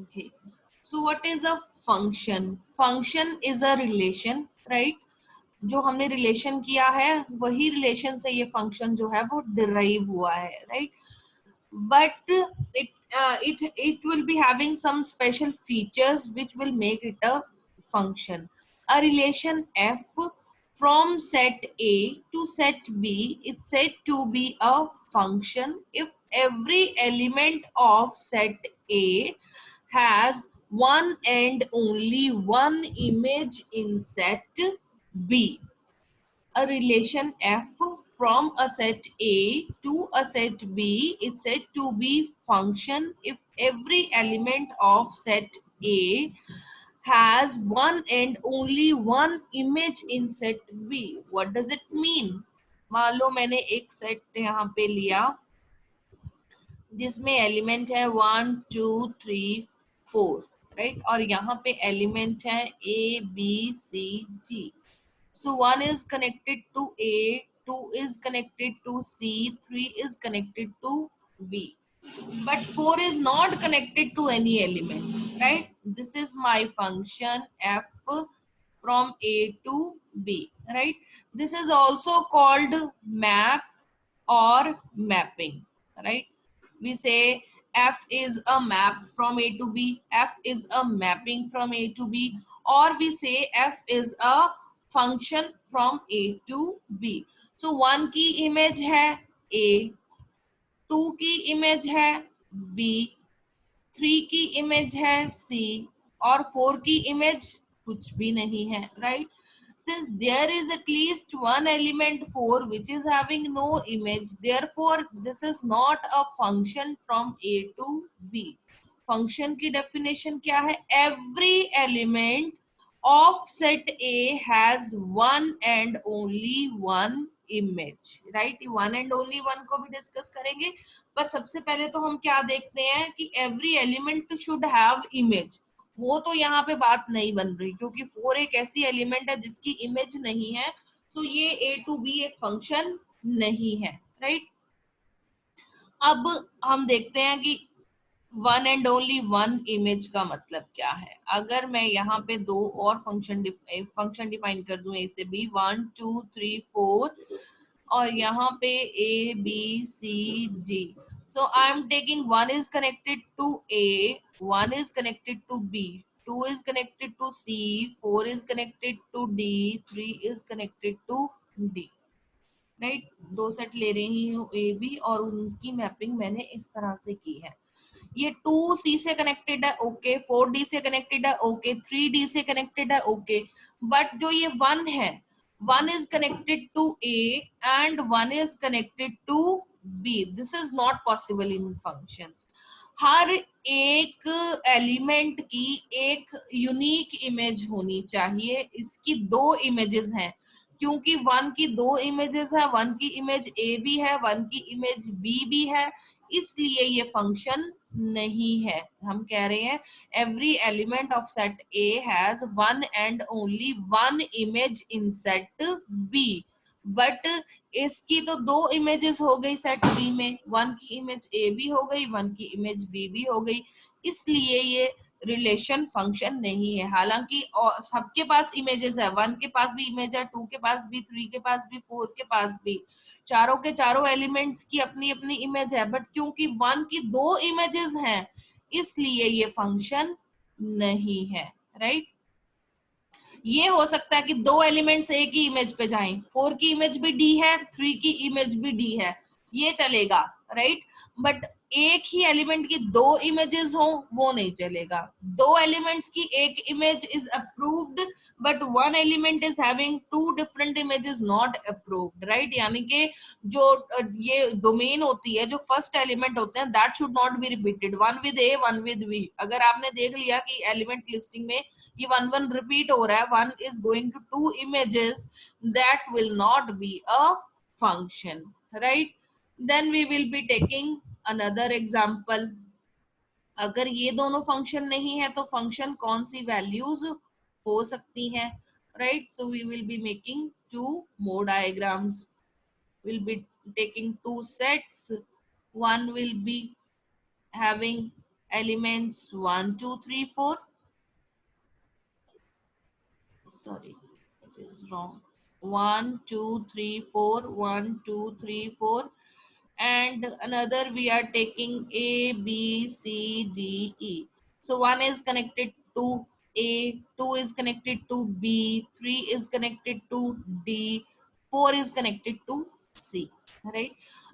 Okay. So what is a function? Function is a relation, right? जो हमने relation किया है वही रिलेशन से ये फंक्शन जो है वो डिराइव हुआ है, right? But it will be having some special features which will make it a function. A relation f from set A to set B is said to be a function if every element of set A has one and only one image in set B. A relation f from a set A to a set B is said to be function if every element of set A has one and only one image in set B. What does it mean? मान लो मैंने एक set यहाँ पे लिया जिसमें element है 1 2 3 4, right? और यहाँ पे एलिमेंट है A B C D. So 1 is connected to A, 2 is connected to C, 3 is connected to B. But 4 is not connected to any element, right? This is my function f from A to B, right? This is also called map or mapping, right? We say f is a map from A to B, f is a mapping from A to B, or we say f is a function from A to B. So 1 की image है A, 2 की image है B, 3 की image है C, और 4 की image कुछ भी नहीं है, right? Since there is at least one element 4 which is having no image, therefore this is not a function from A to B. Function की definition क्या है? Every element of set A has one and only one image, right? one and only one को भी discuss करेंगे, पर सबसे पहले तो हम क्या देखते हैं कि every element should have image. वो तो यहाँ पे बात नहीं बन रही क्योंकि 4 एक ऐसी एलिमेंट है जिसकी इमेज नहीं है, सो ये A to B एक फंक्शन नहीं है, राइट? अब हम देखते हैं कि one and only one image का मतलब क्या है. अगर मैं यहाँ पे दो और फंक्शन डिफाइन कर दूं A से B, 1 2 3 4, और यहाँ पे A B C D. So I am taking 1 is connected to A, 1 is connected to B, 2 is connected to C, 4 is connected to D, 3 is connected to D, right? दो set ले रही हूँ A B और उनकी mapping मैंने इस तरह से की है. ये 2C से कनेक्टेड है, ओके. 4D से कनेक्टेड है, ओके. 3D से कनेक्टेड है, ओके. बट जो ये 1 है, 1 is connected to A and 1 is connected to B. This is not possible in functions. हर एक एलिमेंट की एक यूनिक इमेज होनी चाहिए. इसकी दो इमेजेस हैं क्योंकि 1 की दो इमेजेस है, 1 की इमेज A भी है, 1 की इमेज B भी है, इसलिए ये फंक्शन नहीं है. हम कह रहे हैं every element of set A has one and only one image in set B. But इसकी तो दो इमेजेस हो गई सेट B में, 1 की इमेज A भी हो गई, 1 की इमेज B भी हो गई, इसलिए ये रिलेशन फंक्शन नहीं है. हालांकि सबके पास इमेजेस है, 1 के पास भी इमेज है, 2 के पास भी, 3 के पास भी, 4 के पास भी, चारों के चारों एलिमेंट्स की अपनी अपनी इमेज है. बट क्योंकि 1 की दो इमेजेस हैं इसलिए ये फंक्शन नहीं है, राइट? ये हो सकता है कि दो एलिमेंट्स एक ही इमेज पे जाएं, 4 की इमेज भी D है, 3 की इमेज भी D है, ये चलेगा, राइट? बट एक ही एलिमेंट की दो इमेजेस हो वो नहीं चलेगा. दो एलिमेंट्स की एक image is approved but one element is having two different images not approved, right? यानी कि जो ये डोमेन होती है, जो फर्स्ट एलिमेंट होते हैं, that should not be repeated, one with A one with B. अगर आपने देख लिया कि एलिमेंट लिस्टिंग में ये वन वन रिपीट हो रहा है, one is going to two images, that will not be a function, right? Then we will be taking another example. अगर ये दोनों फंक्शन नहीं है तो फंक्शन कौन सी वैल्यूज हो सकती हैं, right? So we will be making two more diagrams. We'll be taking two sets. One will be having elements 1, 2, 3, 4. Sorry, it is wrong. 1, 2, 3, 4. 1, 2, 3, 4. And another we are taking A, B, C, D, E. So 1 is connected to A, 2 is connected to B, 3 is connected to D, 4 is connected to C. Right,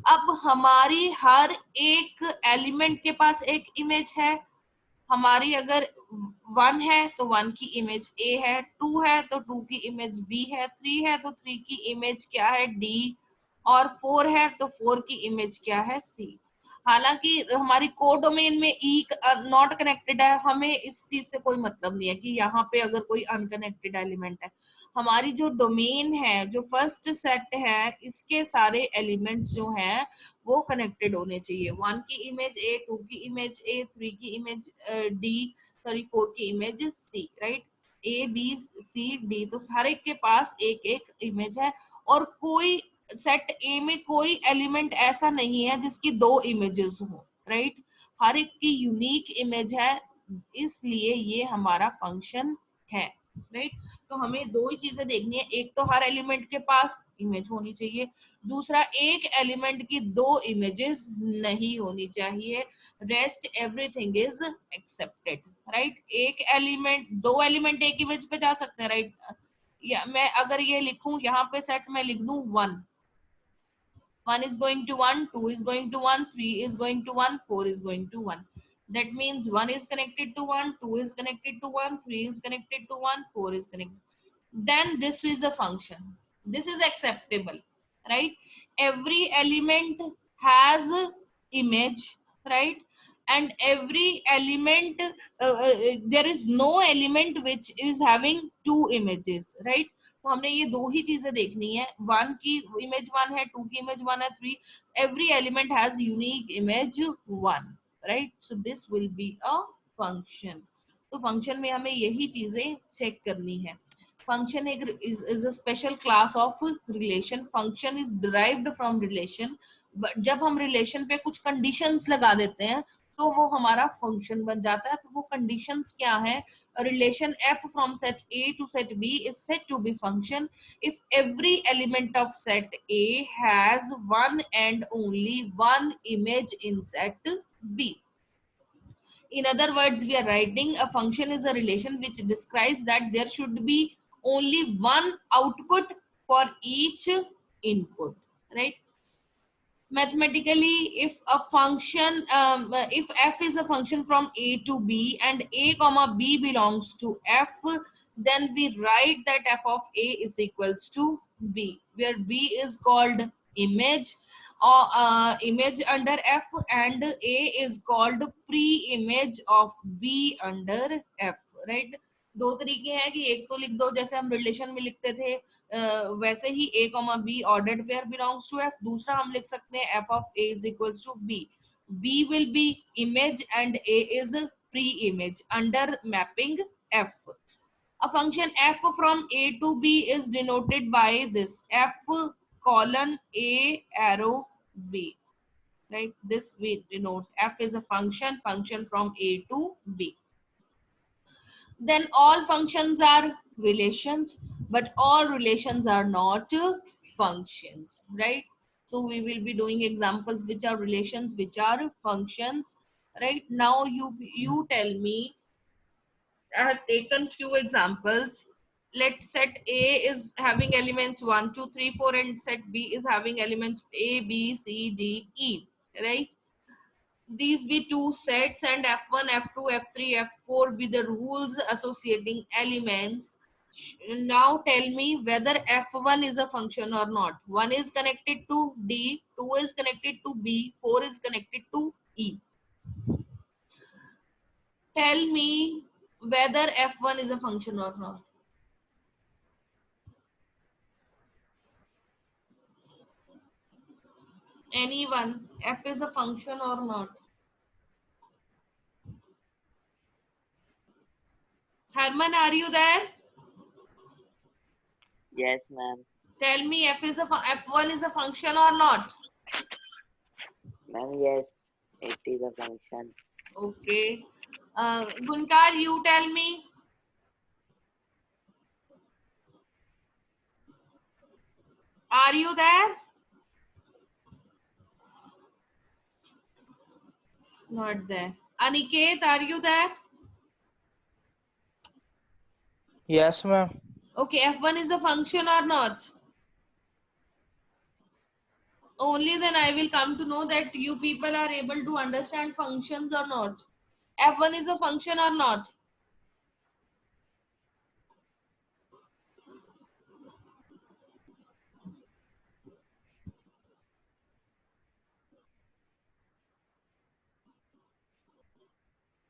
अब हमारी हर एक element के पास एक image है. हमारी अगर 1 है तो 1 की इमेज A है, 2 है तो 2 की इमेज B है, 3 है तो 3 की इमेज क्या है D, और 4 है तो 4 की इमेज क्या है C. हालांकि हमारी कोडोमेन में ई नॉट कनेक्टेड है, हमें इस चीज से कोई मतलब नहीं है कि यहाँ पे अगर कोई अनकनेक्टेड एलिमेंट है. हमारी जो डोमेन है, जो फर्स्ट सेट है, इसके सारे एलिमेंट्स जो हैं वो कनेक्टेड होने चाहिए. 1 की इमेज A, 2 की इमेज A, 3 की इमेज D, सॉरी 4 की image C. Right, A B C D, तो सारे के पास एक एक इमेज है. और कोई सेट ए में कोई एलिमेंट ऐसा नहीं है जिसकी दो इमेजेस हो. राइट, हर एक की यूनिक इमेज है, इसलिए ये हमारा फंक्शन है. राइट, तो हमें दो ही चीजें देखनी है. एक तो हर एलिमेंट के पास इमेज होनी चाहिए, दूसरा एक एलिमेंट की दो इमेजेस नहीं होनी चाहिए. Rest everything is accepted. Right, एक एलिमेंट, दो एलिमेंट एक इमेज पे जा सकते हैं. राइट, या मैं अगर ये लिखूं यहाँ पे सेट में लिख दूं 1, 1 is going to 1, 2 is going to 1, 3 is going to 1, 4 is going to 1. That means 1 is connected to 1, 2 is connected to 1, 3 is connected to 1, 4 is connected. Then this is a function. This is acceptable, right? Every element has image, right? And every element, there is no element which is having two images, right? तो हमने ये दो ही चीजें देखनी है. 1 की image 1 है, 2 की इमेज 1 है, 3. Every element has unique image 1, right? So this will be a function. तो फंक्शन में हमें यही चीजें चेक करनी है. Function is a special class of relation. function is derived from relation. जब हम रिलेशन पे कुछ कंडीशंस लगा देते हैं तो वो हमारा फंक्शन बन जाता है. तो वो कंडीशंस क्या है? Relation f from set a to set b is said to be function if every element of set a has one and only one image in set b. In other words, we are writing a function is a relation which describes that there should be only one output for each input, right? Mathematically, if a function, if f is a function from a to b and a comma b belongs to f, then we write that f of a is equals to b, where b is called image or image under f, and a is called pre-image of b under f. Right, दो तरीके हैं कि एक तो लिख दो जैसे हम रिलेशन में लिखते थे, वैसे ही a comma b ordered pair belongs to f. दूसरा हम लिख सकते हैं f of a is equals to b. b will be image and a is pre-image under mapping f. A function f from a to b is denoted by this f colon a arrow b. Right, this we denote f is a function from a to b. Then all functions are relations, but all relations are not functions, right? So we will be doing examples which are relations, which are functions. Right, now you tell me. I have taken few examples. Let set a is having elements 1, 2, 3, 4, and set b is having elements a, b, c, d, e. Right, these be two sets and f1, f2, f3, f4 be the rules associating elements. Now tell me whether f1 is a function or not. 1 is connected to d, 2 is connected to b, 4 is connected to e. Tell me whether f1 is a function or not. Anyone, f is a function or not? Herman, are you there? Yes, ma'am. Tell me f1 is a function or not? Ma'am, yes, it is a function. Okay. Gunkar, you tell me. Are you there? Not there. Aniket, are you there? Yes, ma'am. Okay, F1 is a function or not? Only then I will come to know that you people are able to understand functions or not. F1 is a function or not?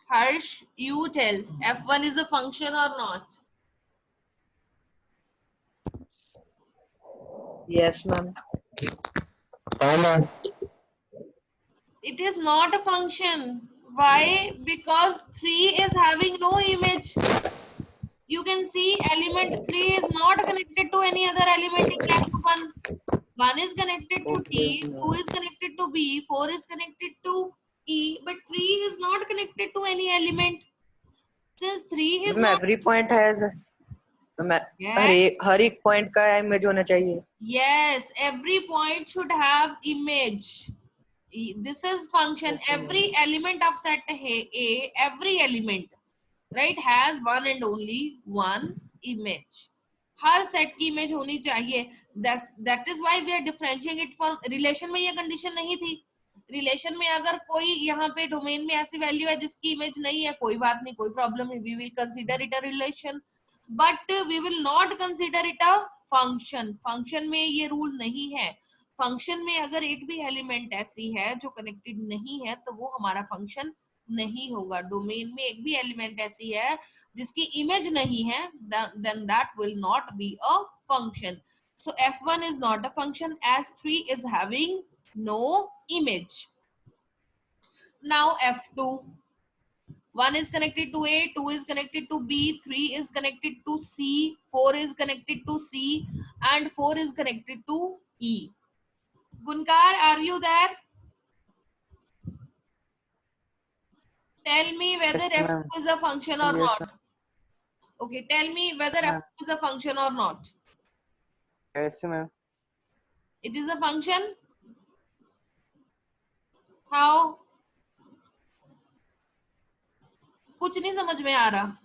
Harsh, you tell. F1 is a function or not? Yes, ma'am. No, ma'am. It is not a function. Why? Because 3 is having no image. You can see element 3 is not connected to any other element except 1. 1 is connected to Okay, D, 2 ma'am. is connected to B, 4 is connected to E, but 3 is not connected to any element. Since 3 is ma'am not, every point has ma'am yes, हर एक point का image होना चाहिए. yes, every point should have image. This is function. Okay, Every ma'am. element of set A, every element, right, has one and only one image. हर set की image होनी चाहिए. That is why we are differentiating it from relation में. ये condition नहीं थी. Relation में अगर कोई यहाँ पे डोमेन में ऐसी वैल्यू है जिसकी इमेज नहीं है, कोई बात नहीं, कोई प्रॉब्लम नहीं, we will consider it a relation, but we will not consider it a function. Function में ये रूल नहीं है. फंक्शन में अगर एक भी एलिमेंट ऐसी है जो कनेक्टेड नहीं है तो वो हमारा फंक्शन नहीं होगा. डोमेन में एक भी एलिमेंट ऐसी है जिसकी इमेज नहीं है, then that will not be a function. So f1 is not a function as 3 is having no image. Now f2, 1 is connected to A, 2 is connected to B, 3 is connected to C, 4 is connected to C, and 4 is connected to E. Gunkar, are you there? Tell me whether Yes, ma'am. f2 is a function or Yes, not. Okay, tell me whether ma'am. f2 is a function or not. Yes, ma'am. It is a function. How? कुछ नहीं समझ में आ रहा.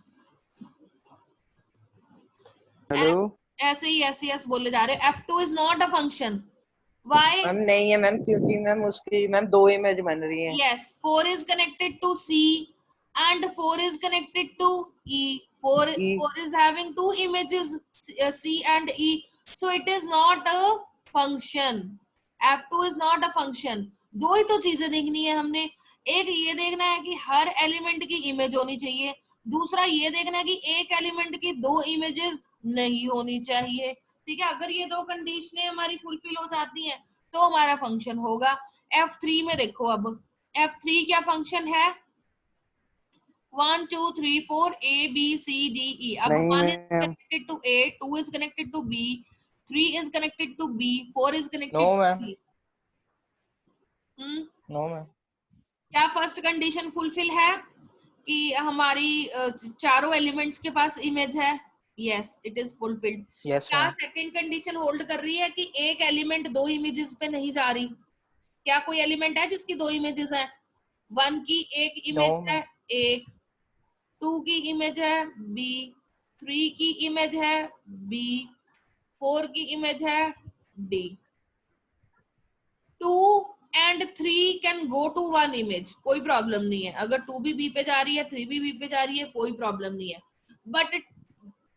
Hello. ऐसे ही ऐसे yes बोले जा रहे हो. f2 is not a function. Why? Ma'am नहीं है मैम, क्योंकि मैम उसकी मैम दो इमेज बन रही हैं. Yes, 4 is connected to C and 4 is connected to E. 4 E. is having two images, C and E. So it is not a function. F2 is not a function. दो ही तो चीजें देखनी है हमने. एक ये देखना है कि हर एलिमेंट की इमेज होनी चाहिए. दूसरा ये देखना है कि एक एलिमेंट की दो इमेजेस नहीं होनी चाहिए. ठीक है, अगर ये दो कंडीशनें हमारी फुलफिल हो जाती हैं तो हमारा फंक्शन होगा. F3 में देखो, अब F3 क्या फंक्शन है? 1 2 3 4 A B C D E. अब नहीं 1 is ma'am. connected to A, 2 is connected to B, 3 is connected to B, 4 is connected No, to ma'am. C. Hmm, No, ma'am. क्या first condition fulfil है कि हमारी चारों elements के पास image है? Yes, it is fulfilled. Yes, क्या ma'am. Second condition hold कर रही है कि एक एलिमेंट दो इमेजेस पे नहीं जा रही? क्या कोई एलिमेंट है जिसकी दो इमेजेस है? 1 की एक इमेज No, है ma'am. A, 2 की इमेज है B, 3 की इमेज है B, 4 की इमेज है D. 2 and 3 can go to 1 image, कोई प्रॉब्लम नहीं है. अगर 2 भी B पे जा रही है, 3 भी B पे जा रही है, कोई प्रॉब्लम नहीं है. बट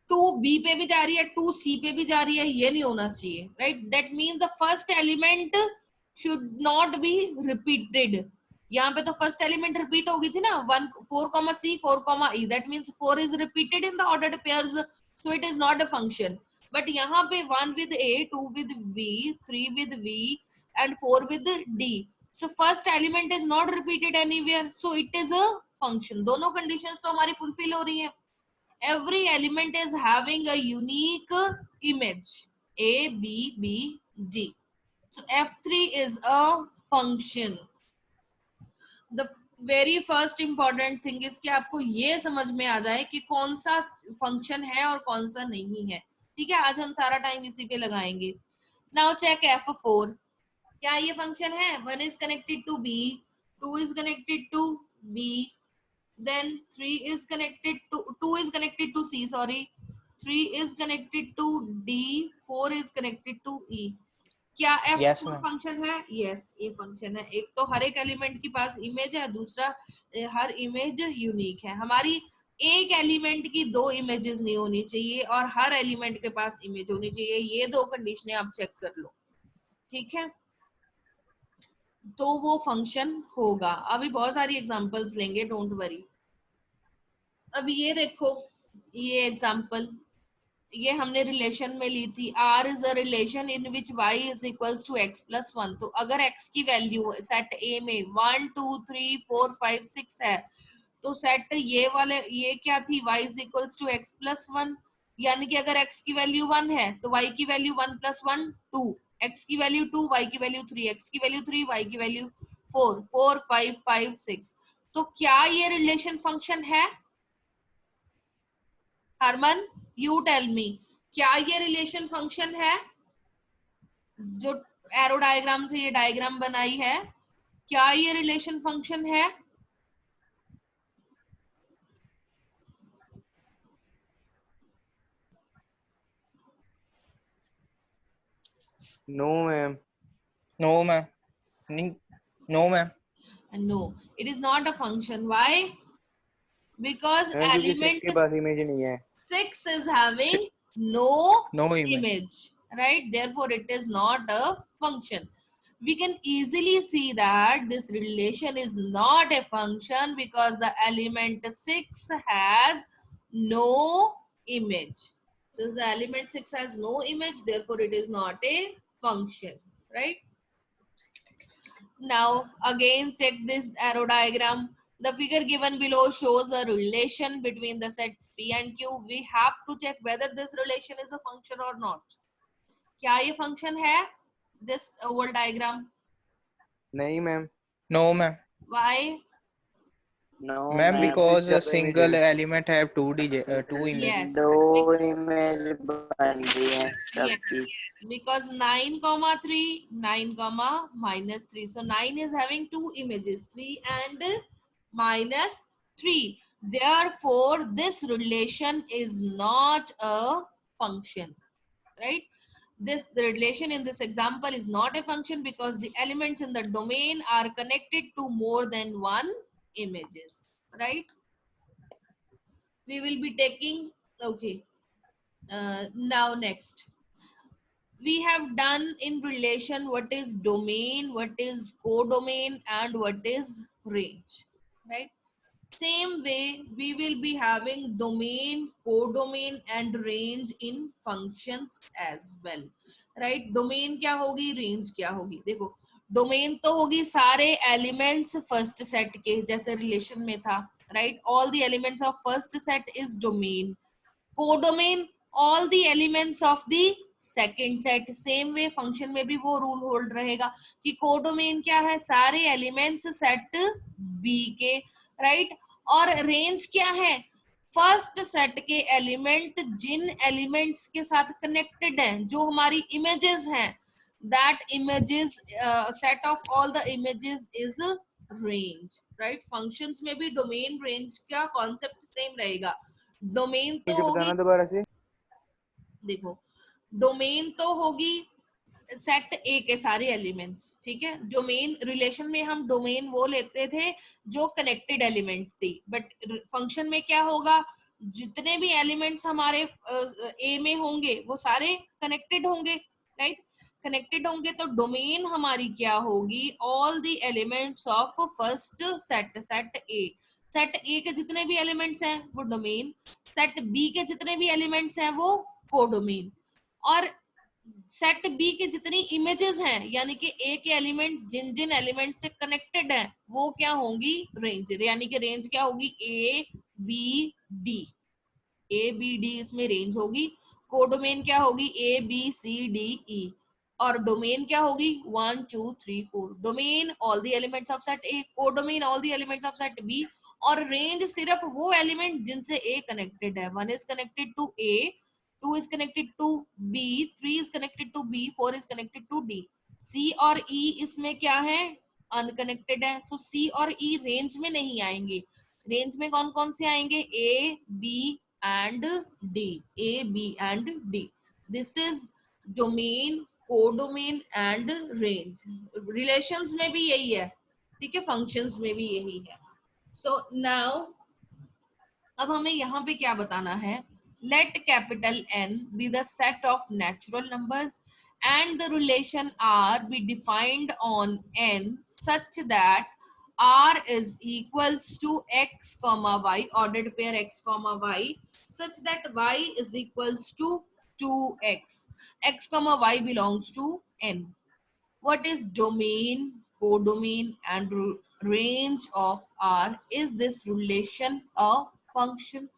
2 B पे भी जा रही है, 2 C पे भी जा रही है, ये नहीं होना चाहिए. Right, that means the first element should not be repeated. यहाँ पे तो फर्स्ट एलिमेंट रिपीट होगी थी ना, 1 4 C 4 E. That means 4 is repeated in the ordered pairs, so it is not a function. But यहाँ पे 1 with A, 2 with B, 3 with V and 4 with D. So first element is not repeated anywhere, so it is a function. दोनों conditions तो हमारी fulfill हो रही हैं. Every element is having a unique image A, B, B, D. So F3 is a function. The very first important thing is कि आपको ये समझ में आ जाए कि कौन सा फंक्शन है और कौन सा नहीं है। ठीक है, आज हम सारा टाइम इसी पे लगाएंगे। नाउ चेक F4, क्या ये फंक्शन है? 1 is connected to B, 2 is connected to B, then 3 is connected to 2 is connected to C, sorry, 3 is connected to D, 4 is connected to E। क्या Yes, F4 ma'am. फंक्शन है? Yes, ये function है। एक तो हर एक element के पास image है, दूसरा हर इमेज यूनिक है। हमारी एक एलिमेंट की दो इमेजेस नहीं होनी चाहिए और हर एलिमेंट के पास इमेज होनी चाहिए। ये दो कंडीशनें आप चेक कर लो, ठीक है, तो वो फंक्शन होगा। अभी बहुत सारी एग्जांपल्स लेंगे, डोंट वरी। अब ये देखो, ये एग्जांपल ये हमने रिलेशन में ली थी। R is a relation in which y is equals to x plus 1। तो अगर x की वैल्यू सेट A में 1 2 3 4 5 6 है, तो सेट ये वाले ये क्या थी? y is equals to x plus 1। यानी कि अगर x की वैल्यू 1 है तो y की वैल्यू 1 प्लस 1 2, x की वैल्यू 2, y की वैल्यू 3, x की वैल्यू 3, y की वैल्यू 4, 4 5 5 6। तो क्या ये रिलेशन फंक्शन है? हरमन, यू टेल मी, क्या ये रिलेशन फंक्शन है? जो एरो डायग्राम से ये डायग्राम बनाई है, क्या ये रिलेशन फंक्शन है? No ma'am. No, ma'am. No, ma'am. No, it is not a function. Why? Because क्योंकि 6 element के पास इमेज नहीं है। 6 is having no No image. image, right? Therefore it is not a function. We can easily see that this relation is not a function because the element 6 has no image. Since the element 6 has no image, therefore it is not a function, right? Now again check this arrow diagram. The figure given below shows a relation between the sets P and Q. We have to check whether this relation is a function or not. क्या ये function है? This oval diagram. नहीं ma'am. No, ma'am. Why? No, Ma'am, ma'am. because a ज्यादा single images। element have two images. Yes. दो image बन रही है Yes. सबकी। Because 9 comma 3, 9 comma minus 3. So 9 is having two images, 3 and minus 3. Therefore, this relation is not a function, right? The relation in this example is not a function because the elements in the domain are connected to more than one images, right? We will be taking, okay. Now next. We have done in relation what is domain, what is codomain, and what is range, right? Same way we will be having domain, codomain and range in functions as well, right? Domain क्या होगी, range क्या होगी? देखो, domain तो होगी सारे elements first set के, जैसे relation में था, right? All the elements of first set is domain. Codomain all the elements of the second set. Same way function में भी वो रूल होल्ड रहेगा कि कोडोमेन क्या है? सारे एलिमेंट्स सेट बी के, राइट? और रेंज क्या है? फर्स्ट सेट के एलिमेंट जिन एलिमेंट्स के साथ कनेक्टेड हैं, जो हमारी इमेजेस हैं, that images set of all the images is range, right? Functions में भी डोमेन रेंज का कॉन्सेप्ट सेम रहेगा। डोमेन तो मुझे होगी, बताना दोबारा से। देखो, डोमेन तो होगी सेट ए के सारे एलिमेंट्स, ठीक है? डोमेन रिलेशन में हम डोमेन वो लेते थे जो कनेक्टेड एलिमेंट्स थी, बट फंक्शन में क्या होगा? जितने भी एलिमेंट्स हमारे ए में होंगे वो सारे कनेक्टेड होंगे, राइट? कनेक्टेड होंगे तो डोमेन हमारी क्या होगी? All the elements of first set, set A. Set ए के जितने भी एलिमेंट्स हैं वो डोमेन, सेट बी के जितने भी एलिमेंट्स हैं वो कोडोमेन, और सेट बी के जितनी इमेजेस हैं यानी कि ए के एलिमेंट जिन जिन एलिमेंट से कनेक्टेड हैं वो क्या होंगी? रेंज। यानी कि रेंज क्या होगी? A B D, A B D इसमें रेंज होगी। कोडोमेन क्या होगी? A B C D E. और डोमेन क्या होगी 1 2 3 4, domain all the elements of set A, codomain all the elements of set B, और रेंज सिर्फ वो एलिमेंट जिनसे ए कनेक्टेड है। 1 is connected to A, 2 is connected to B, 3 is connected to B, 4 is connected to D. C और E इसमें क्या है unconnected है, सो C और E रेंज में नहीं आएंगे। रेंज में कौन कौन से आएंगे A, B and D, A, B and D. This is domain, codomain and range. Relations में भी यही है, ठीक है, फंक्शंस में भी यही है। सो नाउ अब हमें यहाँ पे क्या बताना है, let capital N be the set of natural numbers and the relation R be defined on N such that R is equals to x comma y, ordered pair x comma y, such that y is equals to 2x, x comma y belongs to N. What is domain, codomain and range of R? Is this relation a function?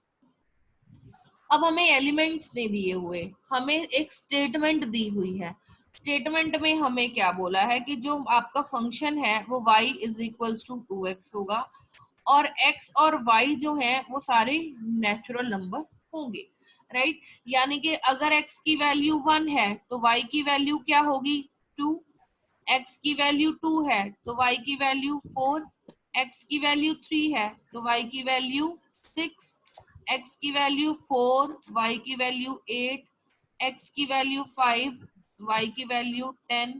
अब हमें elements नहीं दिए हुए, हमें एक statement दी हुई है। Statement में हमें क्या बोला है कि जो आपका फंक्शन है वो y is equals to 2x होगा, और x और y जो है वो सारे नेचुरल नंबर होंगे, राइट। यानी कि अगर x की वैल्यू 1 है तो y की वैल्यू क्या होगी 2, x की वैल्यू 2 है तो y की वैल्यू 4, x की वैल्यू 3 है तो y की वैल्यू 6, x की वैल्यू 4, y की वैल्यू 8, x की वैल्यू 5, y की वैल्यू 10,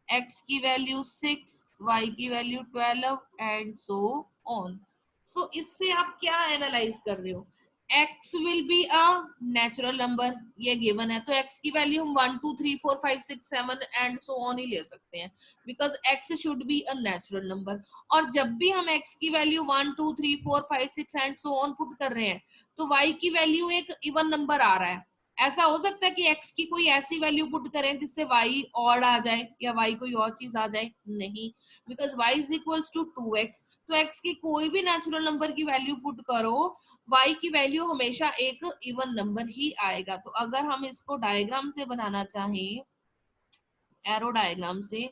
x की वैल्यू 6, y की वैल्यू 12 एंड सो ऑन। सो इससे आप क्या एनालाइज कर रहे हो, x will be a natural number, ये गिवन है, तो x की वैल्यू हम 1 2 3 4 5 6 7 एंड सो ऑन ही ले सकते हैं, because x should be a natural number. और जब भी हम x की value 1 2 3 4 5 6 and so on put कर रहे हैं तो y की वैल्यू एक इवन नंबर आ रहा है। ऐसा हो सकता है कि x की कोई ऐसी वैल्यू पुट करें जिससे y ऑड आ जाए या y कोई और चीज आ जाए, नहीं, because y is equals to 2x, तो x की कोई भी नेचुरल नंबर की वैल्यू पुट करो y की वैल्यू हमेशा एक इवन नंबर ही आएगा। तो अगर हम इसको डायग्राम से बनाना चाहें, एरो डायग्राम से,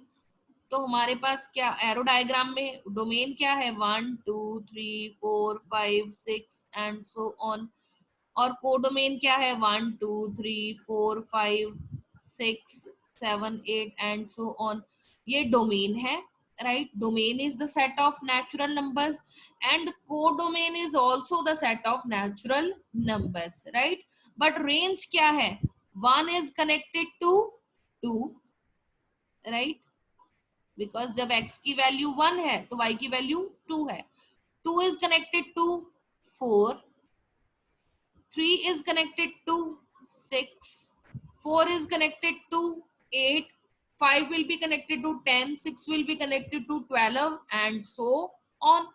तो हमारे पास क्या एरो डायग्राम में डोमेन क्या है 1 2 3 4 5 6 एंड सो ऑन, और कोडोमेन क्या है 1 2 3 4 5 6 7 8 एंड सो ऑन। ये डोमेन है, right. Domain is the set of natural numbers and codomain is also the set of natural numbers, right. But range क्या है, 1 is connected to 2, right, because जब x की value 1 है तो y की value 2 है, 2 is connected to 4, 3 is connected to 6, 4 is connected to 8, 5 will be connected to 10, 6 will be connected to 12 and so on,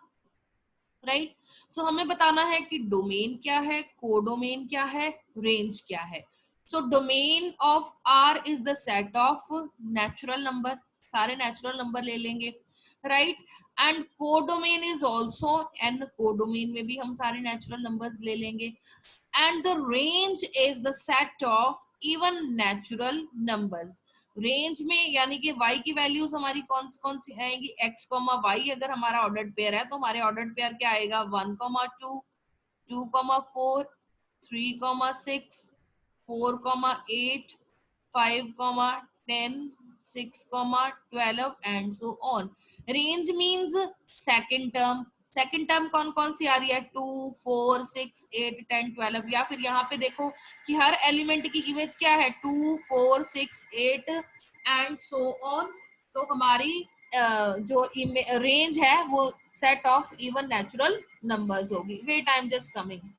right? So हमें बताना है कि डोमेन क्या है, कोडोमेन क्या है, रेंज क्या है। So domain of R is the set of natural number, सारे natural number ले लेंगे, right? And codomain is also, and codomain में भी हम सारे natural numbers ले लेंगे, and the range is the set of even natural numbers। Range में यानी कि y की वैल्यूज हमारी कौन सी आएंगी, x, y, अगर हमारा ऑर्डर्ड पेयर है तो हमारे ऑर्डर्ड पेयर क्या आएगा 1, 2, 2, 4, 3, 6, 4, 8, 5, 10, 6, 12 and so on. Range means second term, second term कौन कौन सी आ रही है 2, 4, 6, 8, 10, 12, या फिर यहाँ पे देखो कि हर एलिमेंट की इमेज क्या है 2, 4, 6, 8 एंड सो ऑन। तो हमारी जो रेंज है वो set of even natural numbers होगी। Wait I am just coming.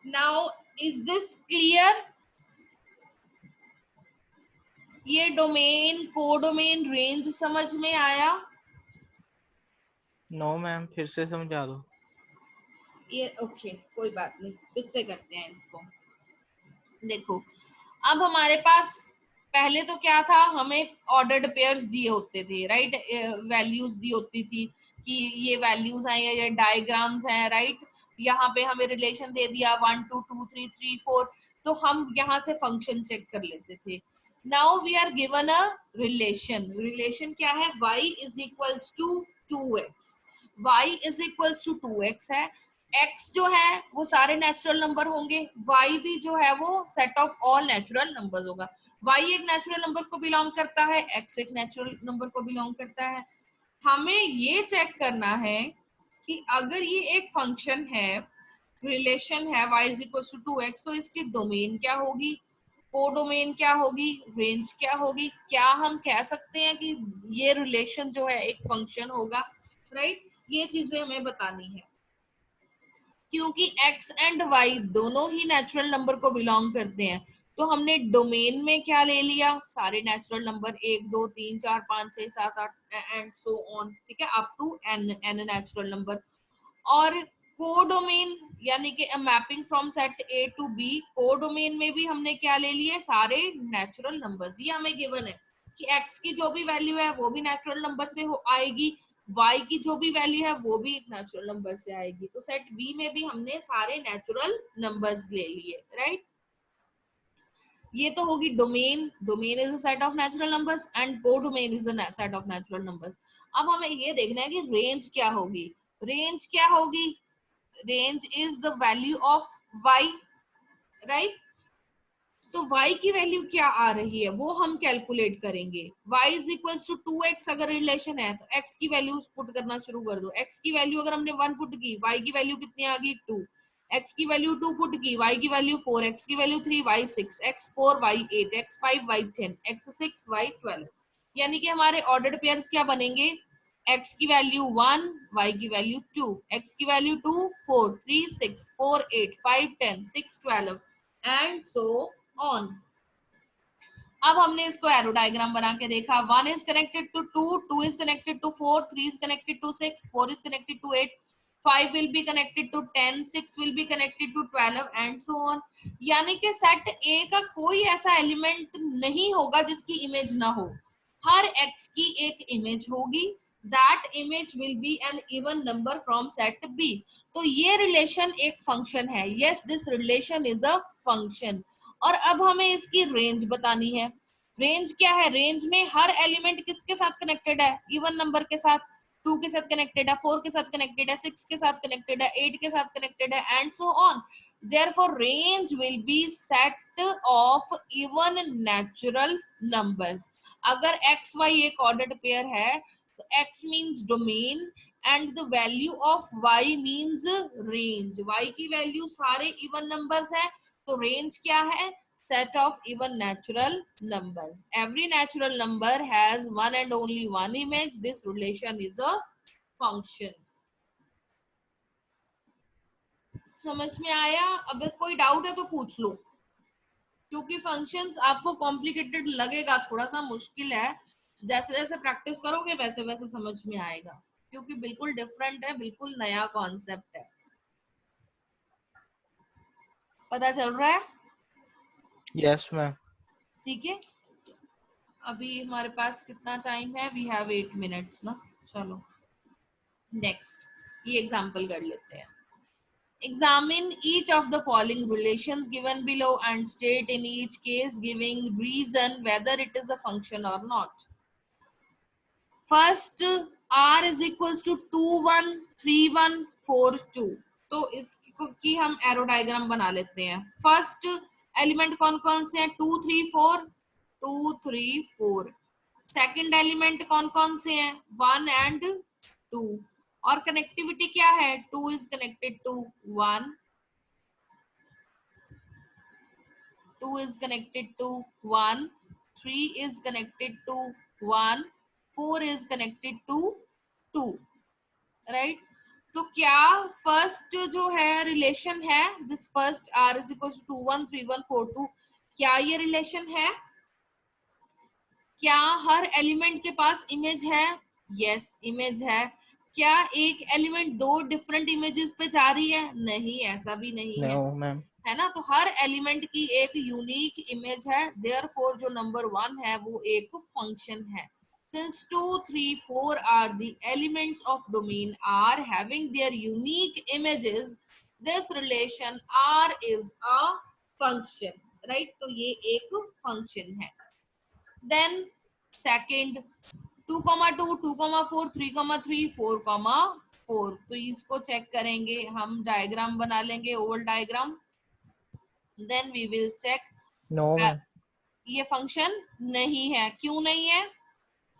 Now is this clear? ये डोमेन, कोडोमेन, रेंज समझ में आया? नो मैम, फिर से समझा दो। ये ओके, कोई बात नहीं, फिर से करते हैं इसको। देखो अब हमारे पास पहले तो क्या था, हमें ऑर्डर्ड पेयर्स दिए होते थे, राइट, वैल्यूज दी होती थी कि ये वैल्यूज हैं या ये डायग्राम्स हैं, राइट। यहाँ पे हमें रिलेशन दे दिया 1 2 2 3 3 4, तो हम यहाँ से फंक्शन चेक कर लेते थे। Now we are given a relation. Relation क्या है, y is equals to 2x, y is equals to 2x है। x जो है वो सारे नेचुरल नंबर होंगे, y भी जो है वो set of all natural numbers होगा। y एक नेचुरल नंबर को बिलोंग करता है, x एक नेचुरल नंबर को बिलोंग करता है। हमें ये चेक करना है कि अगर ये एक फंक्शन है, रिलेशन है y is equal to 2x, तो इसकी डोमेन क्या होगी, कोडोमेन क्या होगी, रेंज क्या होगी। क्या हम कह सकते हैं कि ये रिलेशन जो है एक फंक्शन होगा, राइट। ये चीजें हमें बतानी है, क्योंकि x एंड y दोनों ही नेचुरल नंबर को बिलोंग करते हैं। तो हमने डोमेन में क्या ले लिया, सारे natural number 1 2 3 4 5 6 7 8 and so on, ठीक है, up to n natural number. और कोडोमेन यानी कि mapping from set A to B, codomain में भी हमने क्या ले लिए, सारे नेचुरल नंबर्स। ये हमें गिवन है कि x की जो भी वैल्यू है वो भी नेचुरल नंबर से आएगी, y की जो भी वैल्यू है वो भी एक नेचुरल नंबर से आएगी। तो सेट बी में भी हमने सारे नेचुरल नंबर्स ले लिए, राइट। ये तो होगी domain. Domain is a set of natural numbers and codomain is a set of natural numbers. अब हमें ये देखना है कि रेंज क्या होगी। रेंज क्या होगी, range is the value of y, right. तो y की वैल्यू क्या आ रही है वो हम कैलकुलेट करेंगे। y is equal to 2x अगर रिलेशन है तो x की वैल्यू पुट करना शुरू कर दो। x की वैल्यू अगर हमने 1 पुट की, y की वैल्यू कितनी आ गई 2, x की वैल्यू 2 पुट की, y की वैल्यू 4, x की value 3, y 6, x 4, y 8, x 5, y 10, x 6, y 12। यानी कि हमारे ऑर्डर्ड पेयर्स क्या बनेंगे, x की वैल्यू 1, y की वैल्यू 2, x की वैल्यू 2 4 3 6 4 8 5 10 6 12 एंड सो ऑन। अब हमने इसको एरो डायग्राम बना के देखा। 1 is connected to 2, 2 is connected to 4, 3 is connected to 6, 4 is connected to 8, 5 will be connected to 10, 6 will be connected to 12 and so on. यानी कि set ए का कोई ऐसा एलिमेंट नहीं होगा जिसकी इमेज ना हो। हर x की एक इमेज होगी, that image will be an even number from set b। तो ये रिलेशन एक फंक्शन है। Yes, this relation is a function. और अब हमें इसकी रेंज बतानी है। रेंज क्या है, रेंज में हर एलिमेंट किसके साथ कनेक्टेड है, इवन नंबर के साथ। 2 के साथ कनेक्टेड है, 4 के साथ कनेक्टेड है, 6 के साथ कनेक्टेड है, 8 के साथ कनेक्टेड है and so on. therefore range will be set of even natural numbers। अगर x y एक ऑर्डर्ड पेयर है तो x means domain and the value of y means range। y की वैल्यू सारे इवन नंबर्स है, तो range क्या है, set of even natural numbers। every natural number has one and only one image। this relation is a function। समझ में आया? अगर कोई डाउट है तो पूछ लो, क्योंकि फंक्शंस आपको कॉम्प्लिकेटेड लगेगा, थोड़ा सा मुश्किल है। जैसे जैसे प्रैक्टिस करोगे वैसे वैसे समझ में आएगा, क्योंकि बिल्कुल डिफरेंट है, बिल्कुल नया कॉन्सेप्ट है। पता चल रहा है? Yes ma'am. ठीक है, अभी हमारे पास कितना टाइम है, वी हैव 8 मिनट्स ना। चलो नेक्स्ट ये एग्जांपल कर लेते हैं। Examine each of the following relations given below and state in each case giving reason whether it is a function or not। First, r is equals to 2 1 3 1 4 2। तो इसको की हम एरो डायग्राम बना लेते हैं। फर्स्ट एलिमेंट कौन कौन से हैं, 2 3 4, 2 3 4। सेकंड एलिमेंट कौन कौन से हैं, 1 एंड 2। और कनेक्टिविटी क्या है, 2 is connected to 1, 2 is connected to 1, 3 is connected to 1, 4 is connected to 2, right। तो क्या फर्स्ट जो है रिलेशन है, this first r is equals to 2 1 3 1 4 2, क्या ये रिलेशन है? क्या हर एलिमेंट के पास इमेज है? यस, इमेज है। क्या एक एलिमेंट दो डिफरेंट इमेजेस पे जा रही है? नहीं, ऐसा भी नहीं है। No ma'am. है ना, तो हर एलिमेंट की एक यूनिक इमेज है, देयरफॉर जो नंबर 1 है वो एक फंक्शन है. Since 2, 3, 4 are the elements of domain R having their unique images, this relation R is a function, right? तो ये एक function है. Then second 2,2, 2,4, 3,3, 4,4. तो इसको चेक करेंगे हम, डायग्राम बना लेंगे, oval diagram. Then we will check. No, ma'am. ये फंक्शन नहीं है. क्यों नहीं है?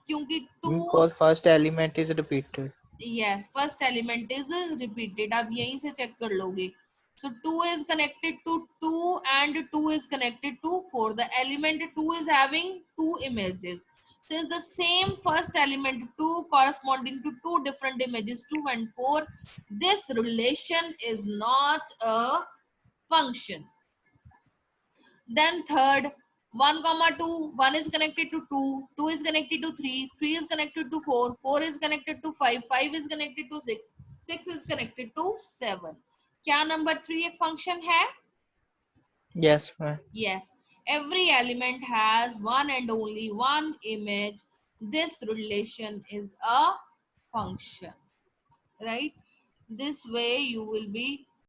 क्योंकि 2, Because first element is repeated. yes, first element is repeated. आप यहीं से चेक कर लोगे. So 2 is connected to 2 and 2 is connected to 4. The element 2 is having two images. Since the same first element 2 corresponding to two different images 2 and 4, this relation is not a function. Then third, 1,2, 1 is connected to 2, 2 is connected to 3, 3 is connected to 4, 4 is connected to 5, 5 is connected to 6, 6 is connected to 7. क्या number 3 एक function है? Yes, ma'am. Yes. Every element has one and only one image. This relation is a function, right? This way you will be